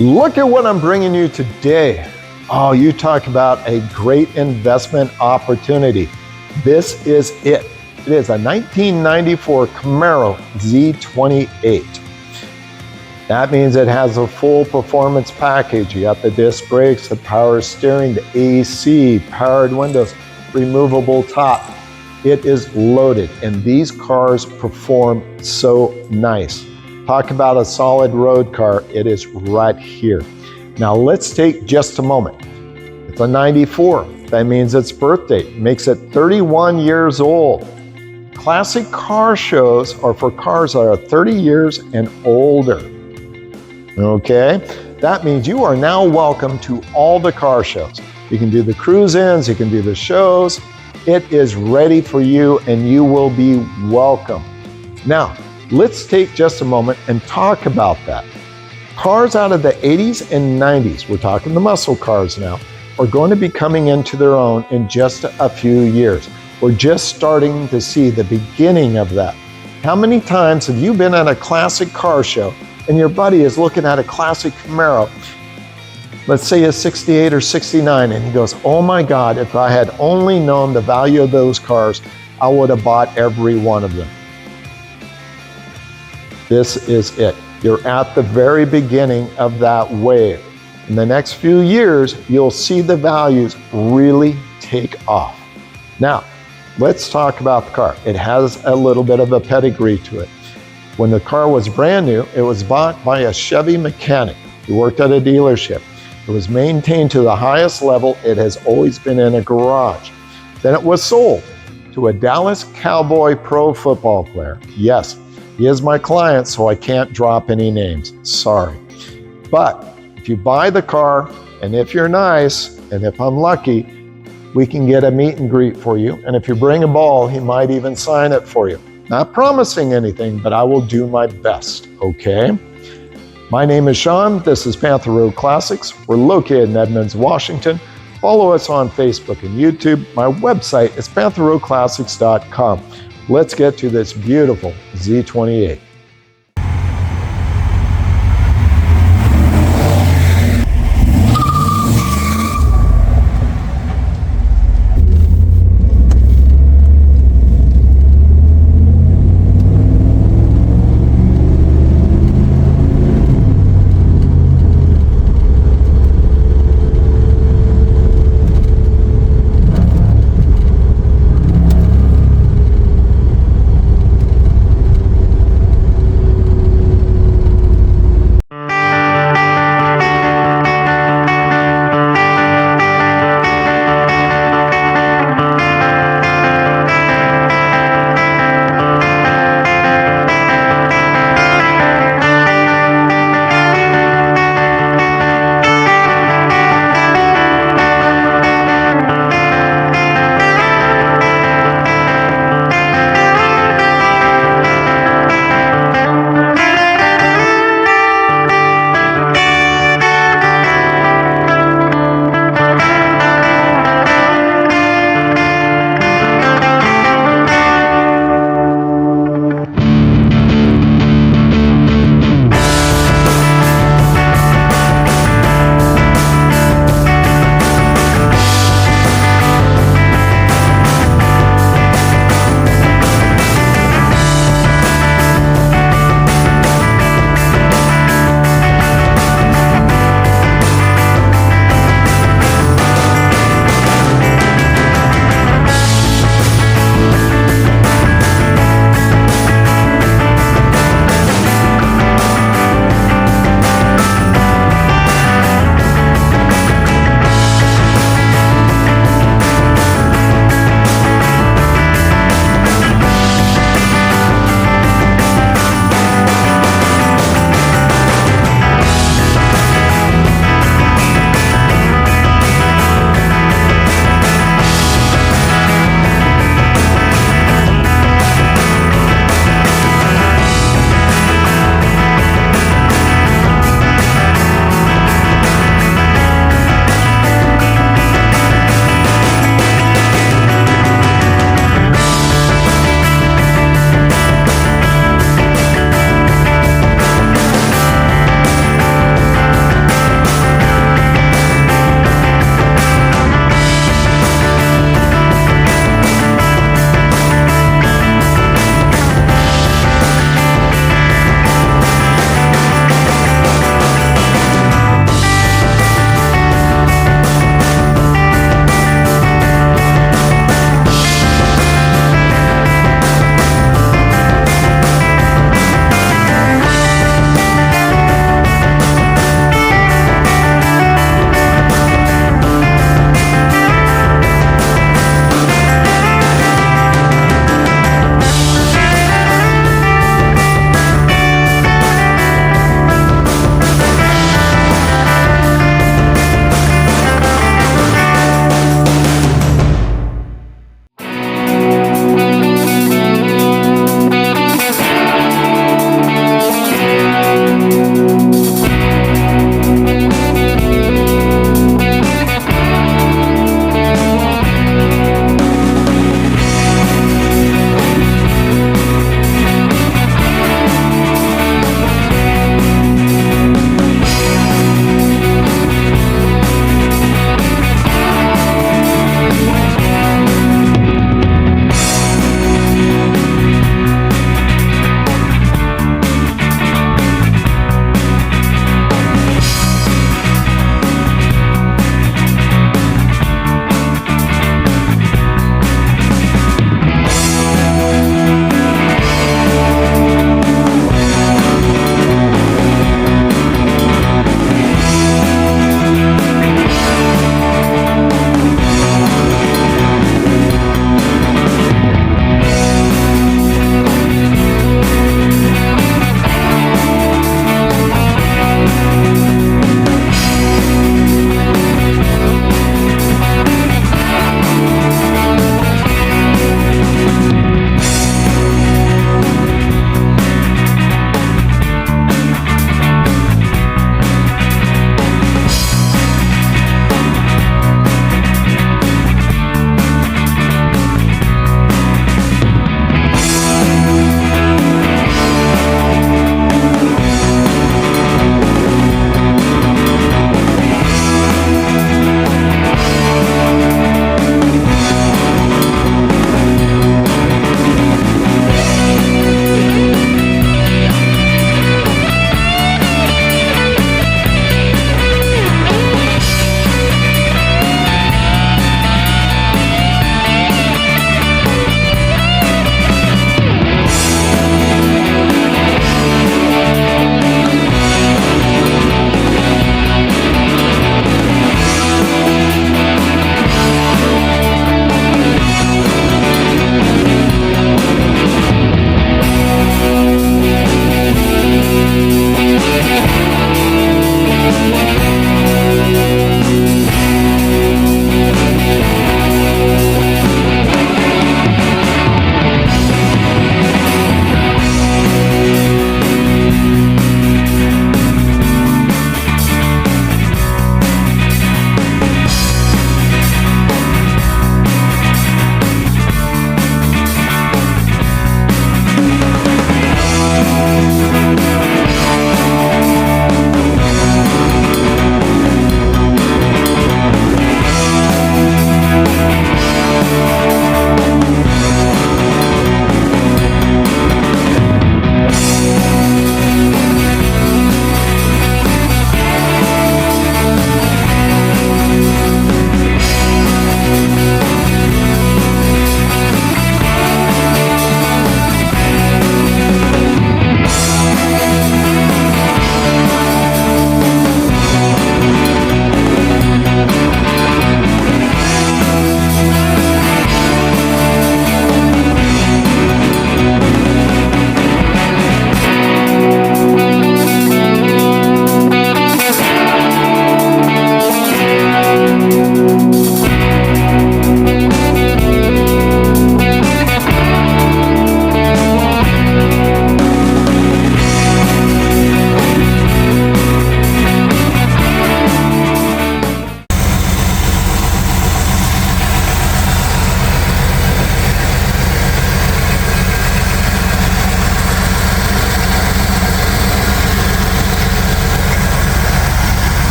Look at what I'm bringing you today. Oh, you talk about a great investment opportunity. This is it. It is a 1994 Camaro Z28. That means it has a full performance package. You got the disc brakes, the power steering, the AC, powered windows, removable top. It is loaded, and these cars perform so nice. Talk about a solid road car, it is right here. Now let's take just a moment. It's a 94, that means its birthday makes it 31 years old. Classic car shows are for cars that are 30 years and older. Okay, that means you are now welcome to all the car shows. You can do the cruise-ins, you can do the shows. It is ready for you and you will be welcome. Now, let's take just a moment and talk about that. Cars out of the 80s and 90s, we're talking the muscle cars now, are going to be coming into their own in just a few years. We're just starting to see the beginning of that. How many times have you been at a classic car show and your buddy is looking at a classic Camaro, let's say a 68 or 69, and he goes, oh my God, if I had only known the value of those cars, I would have bought every one of them. This is it. You're at the very beginning of that wave. In the next few years, you'll see the values really take off. Now, let's talk about the car. It has a little bit of a pedigree to it. When the car was brand new, it was bought by a Chevy mechanic who worked at a dealership. It was maintained to the highest level. It has always been in a garage. Then it was sold to a Dallas Cowboy pro football player. Yes, he is my client, so I can't drop any names. Sorry. But if you buy the car, and if you're nice, and if I'm lucky, we can get a meet and greet for you. And if you bring a ball, he might even sign it for you. Not promising anything, but I will do my best, okay? My name is Sean. This is Panther Road Classics. We're located in Edmonds, Washington. Follow us on Facebook and YouTube. My website is pantherroadclassics.com. Let's get to this beautiful Z28.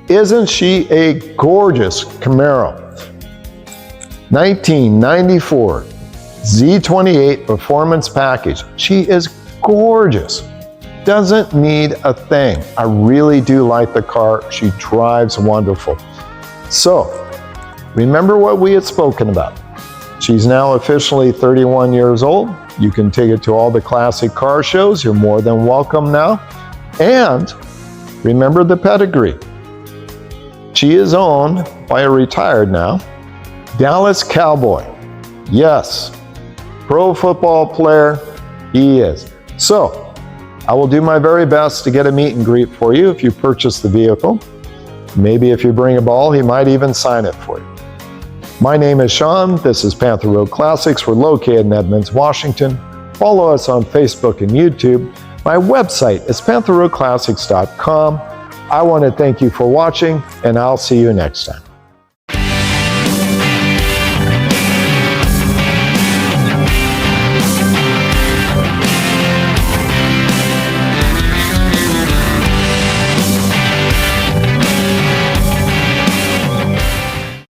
Isn't she a gorgeous Camaro? 1994 Z28 Performance Package. She is gorgeous. Doesn't need a thing. I really do like the car. She drives wonderful. So, remember what we had spoken about. She's now officially 31 years old. You can take it to all the classic car shows. You're more than welcome now. And remember the pedigree. She is owned by a retired now Dallas Cowboy. Yes, pro football player he is. So, I will do my very best to get a meet and greet for you if you purchase the vehicle. Maybe if you bring a ball, he might even sign it for you. My name is Sean. This is Panther Road Classics. We're located in Edmonds, Washington. Follow us on Facebook and YouTube. My website is pantherroadclassics.com. I want to thank you for watching, and I'll see you next time.